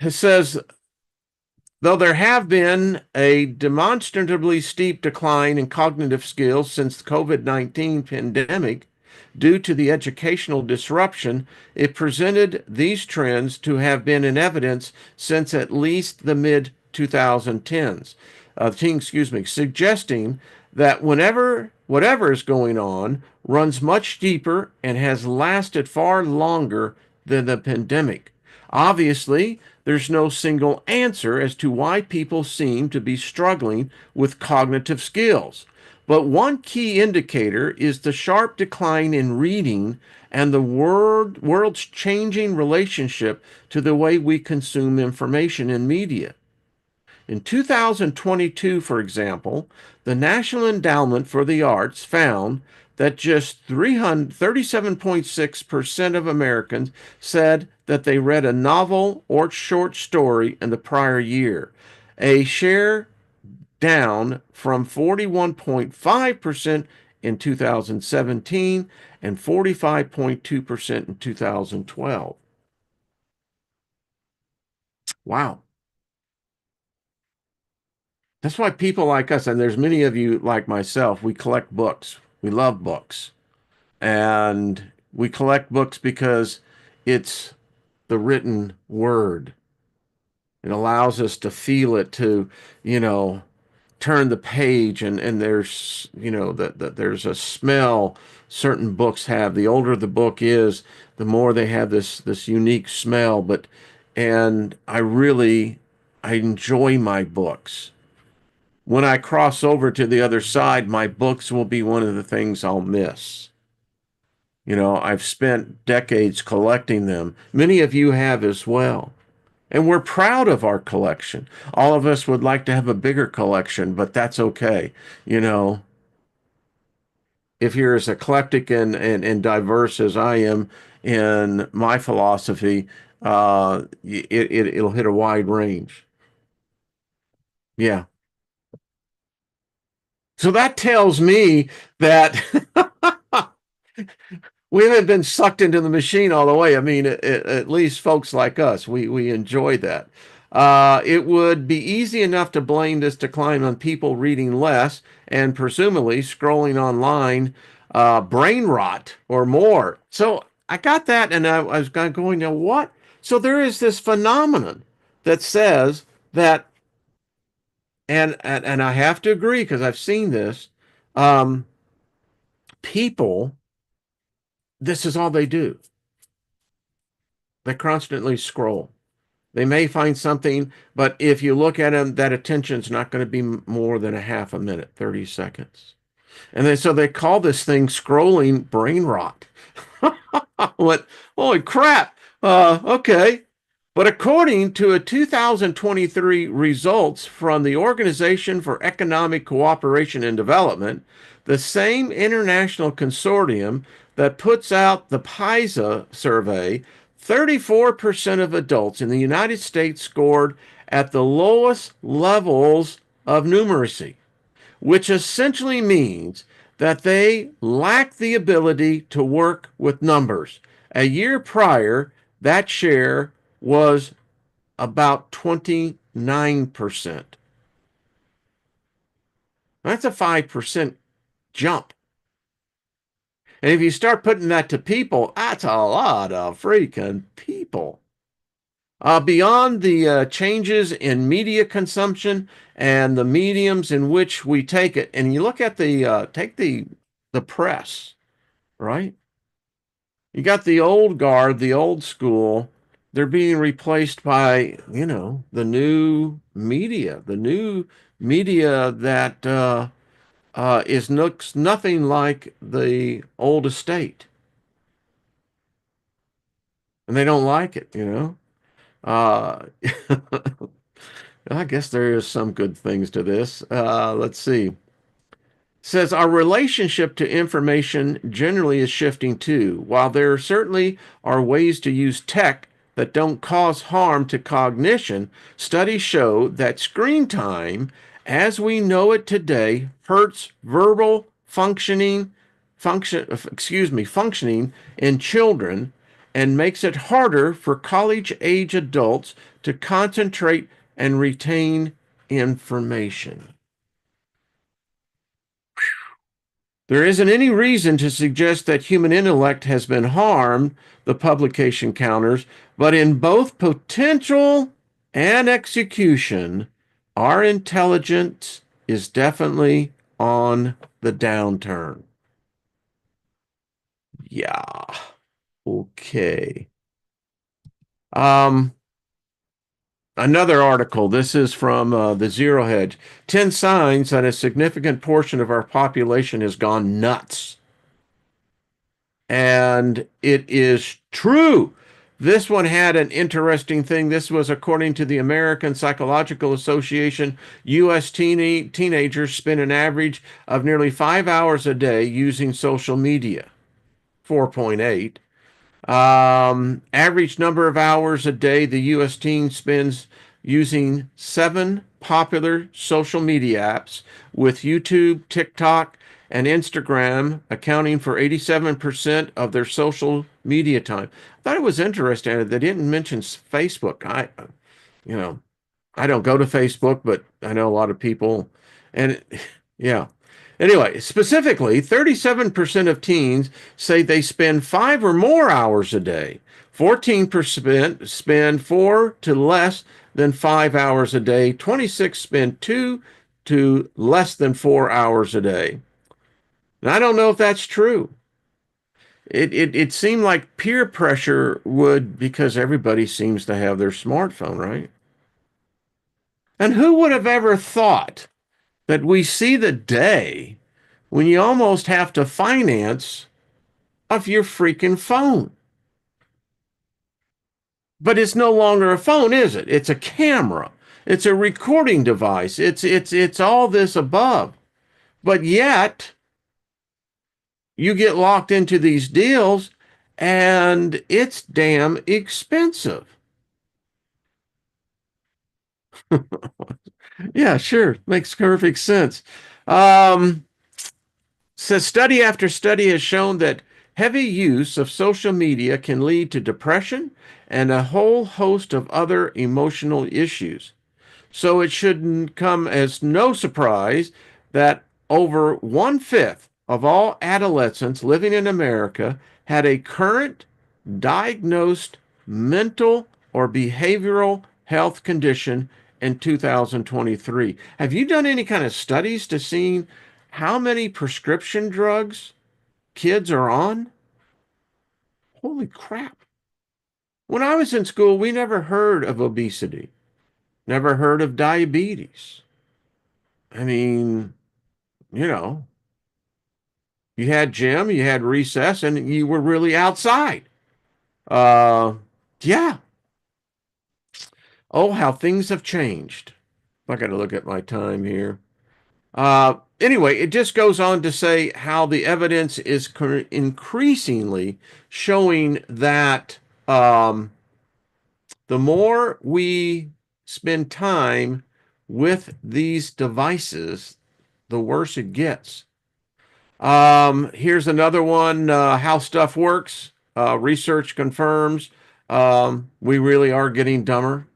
It says though there have been a demonstrably steep decline in cognitive skills since the COVID-19 pandemic due to the educational disruption, it presented these trends to have been in evidence since at least the mid 2010s, suggesting that whatever is going on runs much deeper and has lasted far longer than the pandemic. Obviously, there's no single answer as to why people seem to be struggling with cognitive skills. But one key indicator is the sharp decline in reading and the world's changing relationship to the way we consume information and media. In 2022, for example, the National Endowment for the Arts found that just 37.6% of Americans said that they read a novel or short story in the prior year, a share down from 41.5% in 2017 and 45.2% in 2012. Wow. That's why people like us, and there's many of you like myself, we collect books. We love books. And we collect books because it's the written word. It allows us to feel it, to, you know, turn the page and there's, that there's a smell certain books have. The older the book is, the more they have this unique smell. And I enjoy my books. When I cross over to the other side, my books will be one of the things I'll miss. I've spent decades collecting them. Many of you have as well. And we're proud of our collection. All of us would like to have a bigger collection, but that's okay. You know, if you're as eclectic and diverse as I am in my philosophy, it'll hit a wide range. Yeah. So that tells me that we haven't been sucked into the machine all the way. I mean, at least folks like us, we enjoy that. It would be easy enough to blame this decline on people reading less and presumably scrolling online, brain rot or more. So I got that, and I was going, now what? So there is this phenomenon that says that, and I have to agree because I've seen this. Um, People, this is all they do. They constantly scroll. They may find something, but if you look at them, that attention's not going to be more than a half a minute, 30 seconds. And then so they call this thing scrolling brain rot. What? Holy crap. Okay. But according to a 2023 results from the Organization for Economic Cooperation and Development, the same international consortium that puts out the PISA survey, 34% of adults in the United States scored at the lowest levels of numeracy, which essentially means that they lack the ability to work with numbers. A year prior, that share was about 29%. That's a 5% jump. And if you start putting that to people, that's a lot of freaking people. Beyond the changes in media consumption and the mediums in which we take it, and you look at take the press, right? You got the old guard, the old school. They're being replaced by, the new media that is looks nothing like the old estate, and they don't like it. Uh, I guess there is some good things to this. Let's see. Says our relationship to information generally is shifting too. While there certainly are ways to use tech that don't cause harm to cognition, studies show that screen time, as we know it today, hurts verbal functioning in children and makes it harder for college age adults to concentrate and retain information. There isn't any reason to suggest that human intellect has been harmed, the publication counters, but in both potential and execution, our intelligence is definitely on the downturn. Yeah. Okay. Um, Another article. This is from the Zero Hedge. 10 signs that a significant portion of our population has gone nuts. And it is true. This one had an interesting thing. This was according to the American Psychological Association. U.S. teenagers spend an average of nearly 5 hours a day using social media, 4.8. Average number of hours a day the U.S. teen spends using seven popular social media apps, with YouTube, TikTok, and Instagram accounting for 87% of their social media time. I thought it was interesting that they didn't mention Facebook. You know, I don't go to Facebook, but I know a lot of people. And yeah. Anyway, specifically, 37% of teens say they spend 5 or more hours a day. 14% spend 4 to less than 5 hours a day. 26 spend 2 to less than 4 hours a day. And I don't know if that's true. It seemed like peer pressure would, because everybody seems to have their smartphone, right? And who would have ever thought that we see the day when you almost have to finance off your freaking phone? But it's no longer a phone, is it? It's a camera. It's a recording device. It's all this above. But yet you get locked into these deals and it's damn expensive. Yeah, sure. Makes perfect sense. Um, Says study after study has shown that heavy use of social media can lead to depression and a whole host of other emotional issues. So it shouldn't come as no surprise that over one-fifth of all adolescents living in America had a current diagnosed mental or behavioral health condition in 2023. Have you done any kind of studies to see how many prescription drugs kids are on? Holy crap. When I was in school, we never heard of obesity, never heard of diabetes. I mean, you know, you had gym, you had recess, and you were really outside. Uh, yeah. Oh, how things have changed. I got to look at my time here. Anyway, it just goes on to say how the evidence is increasingly showing that the more we spend time with these devices, the worse it gets. Here's another one, how stuff works. Research confirms we really are getting dumber.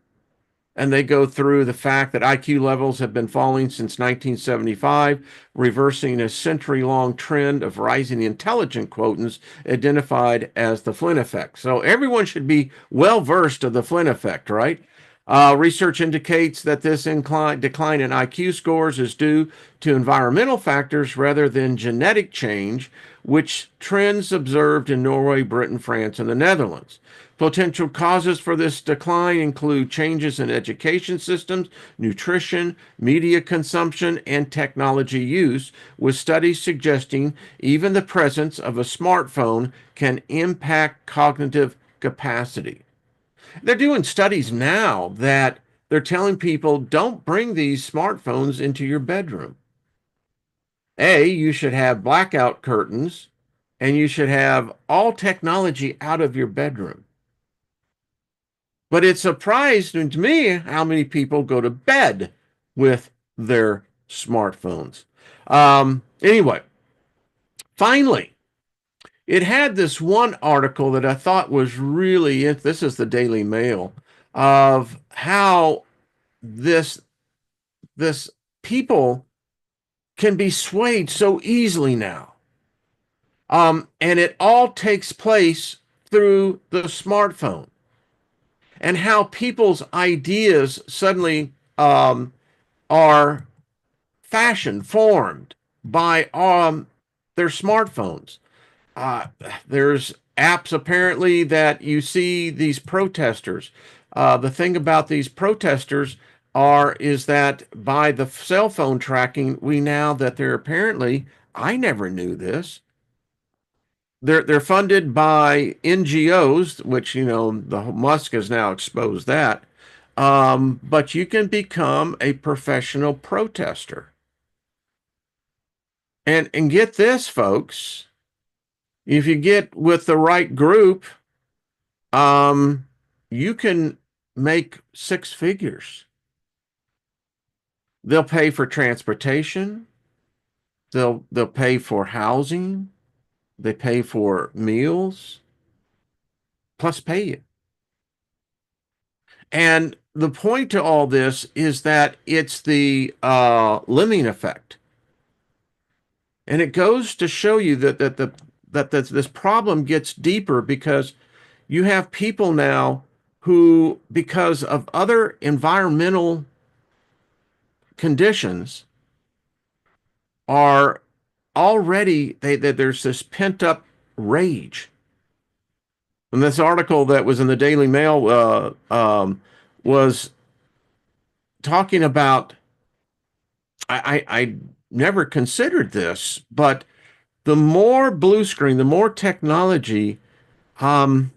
And they go through the fact that IQ levels have been falling since 1975, reversing a century-long trend of rising intelligence quotients identified as the Flynn effect. So everyone should be well versed of the Flynn effect, right? Research indicates that this decline in IQ scores is due to environmental factors rather than genetic change, which trends observed in Norway, Britain, France, and the Netherlands. Potential causes for this decline include changes in education systems, nutrition, media consumption, and technology use, with studies suggesting even the presence of a smartphone can impact cognitive capacity. They're doing studies now that they're telling people don't bring these smartphones into your bedroom. You should have blackout curtains and you should have all technology out of your bedroom. But it's surprising to me how many people go to bed with their smartphones. Anyway, finally, it had this one article that I thought was really, this is the Daily Mail, of how this this people can be swayed so easily now. And it all takes place through the smartphone, and how people's ideas suddenly are fashioned, formed by their smartphones. Uh, there's apps apparently that you see these protesters. The thing about these protesters is that by the cell phone tracking, we now that they're apparently, I never knew this. They're funded by NGOs, which the Musk has now exposed that. But you can become a professional protester, and get this, folks. If you get with the right group, um, you can make six figures. They'll pay for transportation. They'll pay for housing. They pay for meals, plus pay you. And the point to all this is that it's the lemming effect, and it goes to show you that this problem gets deeper because you have people now who, because of other environmental conditions, are already there's this pent up rage. And this article that was in the Daily Mail was talking about. I never considered this, but the more blue screen, the more technology, um,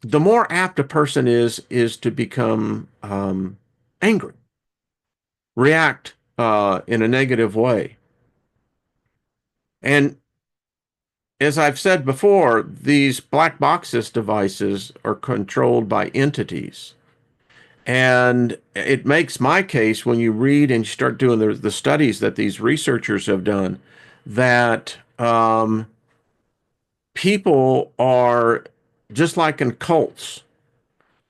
the more apt a person is to become angry, react in a negative way. And as I've said before, these black boxes devices are controlled by entities. And it makes my case when you read and start doing the studies that these researchers have done that people are just like in cults,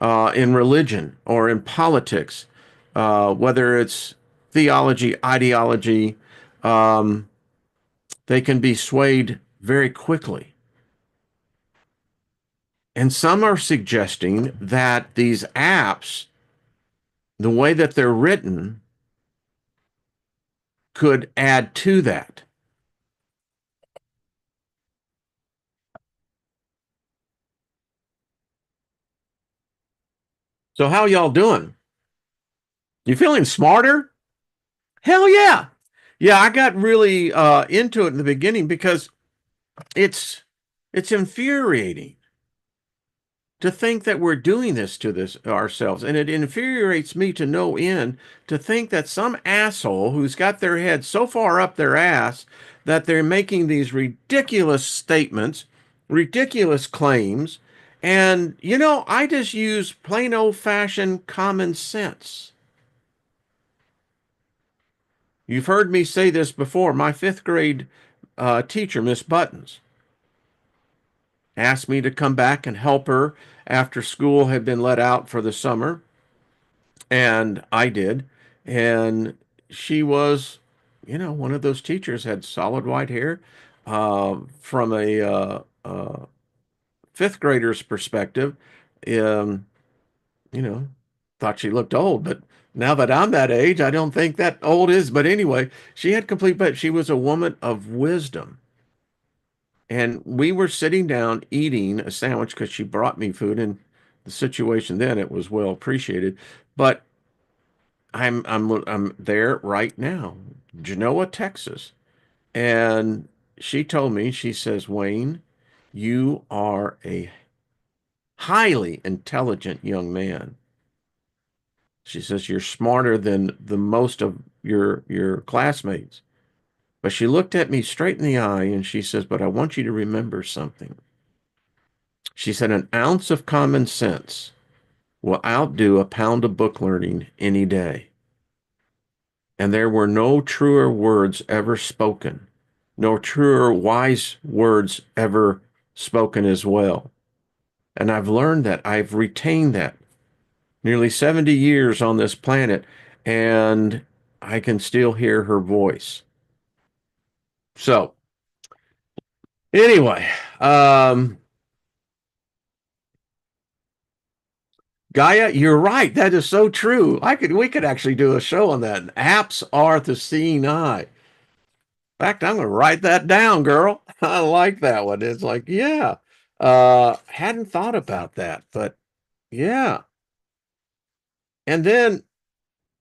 in religion, or in politics, whether it's theology, ideology, um, they can be swayed very quickly. And some are suggesting that these apps, the way that they're written, could add to that. So how y'all doing? You feeling smarter? Hell yeah. Yeah, I got really into it in the beginning because it's it's infuriating to think that we're doing this to this ourselves. And it infuriates me to no end to think that some asshole who's got their head so far up their ass that they're making these ridiculous statements, ridiculous claims. And, I just use plain old fashioned common sense. You've heard me say this before. My fifth grade teacher, Miss Buttons, asked me to come back and help her after school had been let out for the summer. And I did. And she was, one of those teachers, had solid white hair. From a fifth grader's perspective, um, you know, thought she looked old, but now that I'm that age, I don't think that old is. But anyway, she had complete, but she was a woman of wisdom. And we were sitting down eating a sandwich because she brought me food, and the situation then it was well appreciated. But I'm there right now, Genoa, Texas, and she told me, she says, Wayne, you are a highly intelligent young man. She says you're smarter than the most of your classmates. But she looked at me straight in the eye and she says, but I want you to remember something. She said, an ounce of common sense will outdo a pound of book learning any day. And there were no truer words ever spoken, no truer wise words ever spoken as well. And I've learned that, I've retained that nearly 70 years on this planet, and I can still hear her voice. So, anyway, um, Gaia, you're right. That is so true. We could actually do a show on that. Apps are the seeing eye. In fact, I'm going to write that down, girl. I like that one. It's like, yeah, hadn't thought about that, but yeah. And then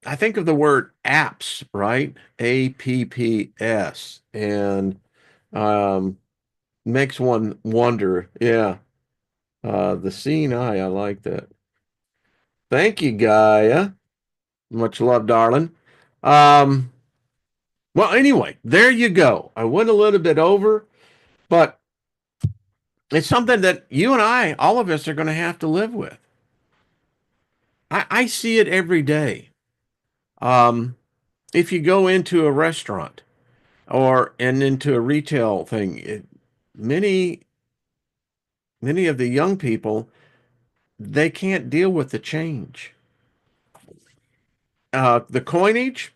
I think of the word apps, right? APPS, and um, makes one wonder. Yeah, the seeing eye. I like that. Thank you, Gaia. Much love, darling. Um, well, anyway, there you go. I went a little bit over, but it's something that you and I, all of us, are going to have to live with. I see it every day. Um, if you go into a restaurant or and into a retail thing, many many of the young people, they can't deal with the change. The coinage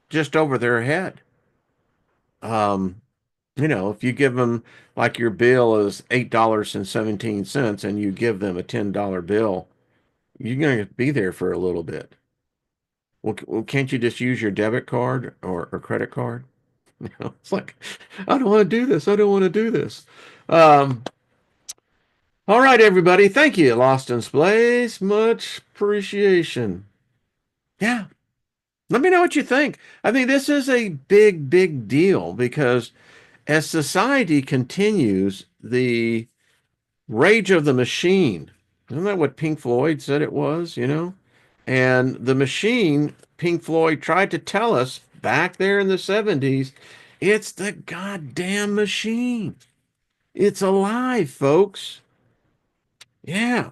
just over their head. Um, if you give them, like, your bill is $8.17 and you give them a $10 bill, you're going to be there for a little bit. Well, can't you just use your debit card or credit card? It's like, I don't want to do this. I don't want to do this. Um, all right, everybody. Thank you, Lost in Space. Much appreciation. Yeah. Let me know what you think. I think this is a big, big deal because as society continues, the rage of the machine, isn't that what Pink Floyd said it was, And the machine, Pink Floyd tried to tell us back there in the 70s, it's the goddamn machine. It's alive, folks. Yeah.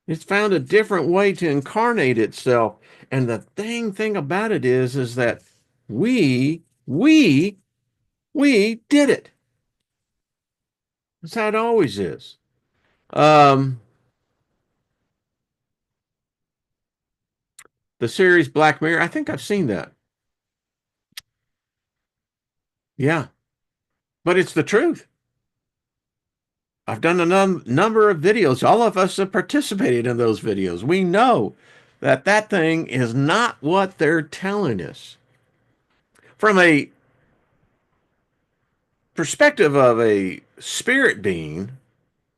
It's found a different way to incarnate itself. And the thing about it is that we, we, we did it. That's how it always is. Um, the series Black Mirror, I think I've seen that. Yeah, but it's the truth. I've done a number of videos. All of us have participated in those videos. We know that that thing is not what they're telling us. From a perspective of a spirit being,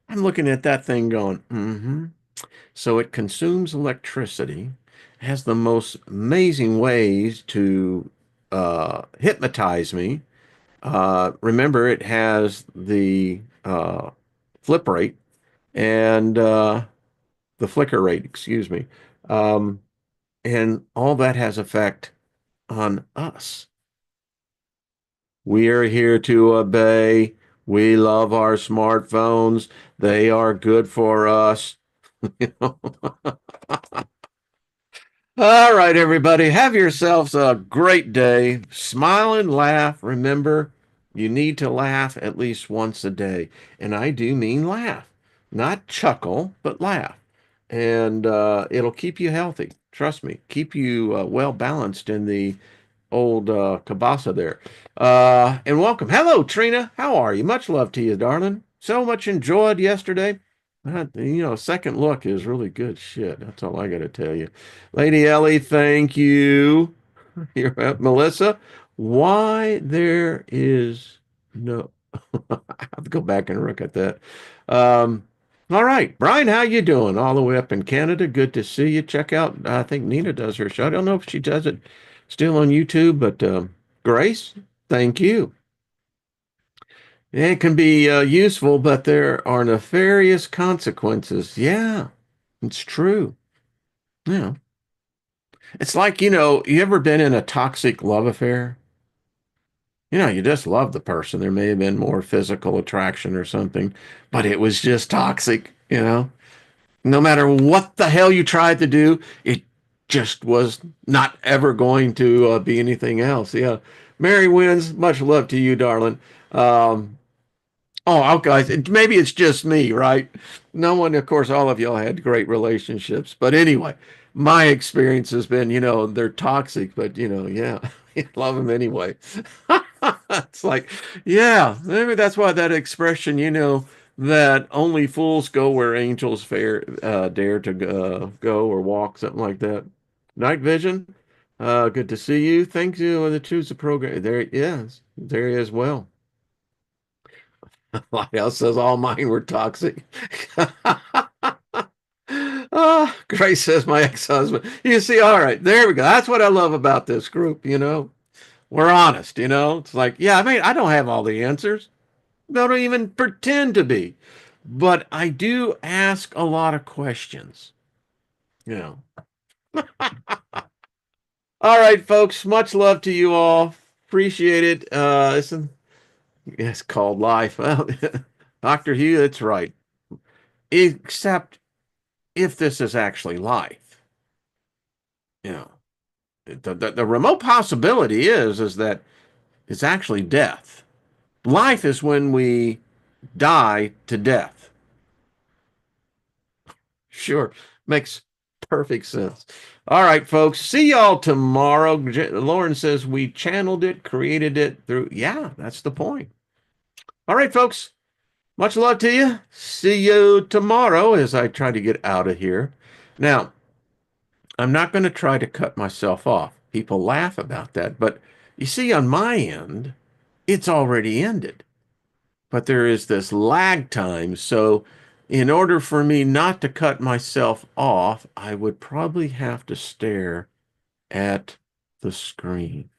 I'm looking at that thing going, mm-hmm. So it consumes electricity, has the most amazing ways to hypnotize me. Remember, it has the flip rate and the flicker rate, excuse me. Um, and all that has effect on us. We are here to obey. We love our smartphones. They are good for us. You know? All right, everybody, have yourselves a great day. Smile and laugh. Remember, you need to laugh at least once a day. And I do mean laugh, not chuckle, but laugh. And it'll keep you healthy. Trust me, keep you well balanced in the old cabasa there. And welcome. Hello, Trina. How are you? Much love to you, darling. So much enjoyed yesterday. Second look is really good shit. That's all I got to tell you. Lady Ellie, thank you. You're up. Melissa, why there is no. I have to go back and look at that. Um, all right, Brian, how you doing? All the way up in Canada. Good to see you. Check out. I think Nina does her show. I don't know if she does it still on YouTube, but Grace, thank you. It can be useful, but there are nefarious consequences. Yeah, it's true. Yeah. It's like, you ever been in a toxic love affair? You just love the person. There may have been more physical attraction or something, but it was just toxic. No matter what the hell you tried to do, it just was not ever going to be anything else. Yeah. Mary wins. Much love to you, darling. Um, Oh, okay. Maybe it's just me, right? No one, of course, all of y'all had great relationships. But anyway, my experience has been, they're toxic, but, yeah, you love them anyway. It's like, yeah, maybe that's why that expression, that only fools go where angels dare to go or walk, something like that. Night Vision, good to see you. Thank you for the choose the program. There, yes, there is well. Like else says all mine were toxic. Grace says my ex-husband. You see, all right, there we go. That's what I love about this group. We're honest. It's like, yeah, I mean, I don't have all the answers. Don't even pretend to be. But I do ask a lot of questions. You know. All right, folks. Much love to you all. Appreciate it. It's called life. Well, Dr. Hugh, that's right. Except if this is actually life. You know, the remote possibility is that it's actually death. Life is when we die to death. Sure, makes perfect sense. All right, folks. See y'all tomorrow. Lauren says we channeled it, created it through. Yeah, that's the point. All right, folks. Much love to you. See you tomorrow as I try to get out of here. Now, I'm not going to try to cut myself off. People laugh about that. But you see, on my end, it's already ended. But there is this lag time. So, in order for me not to cut myself off, I would probably have to stare at the screen.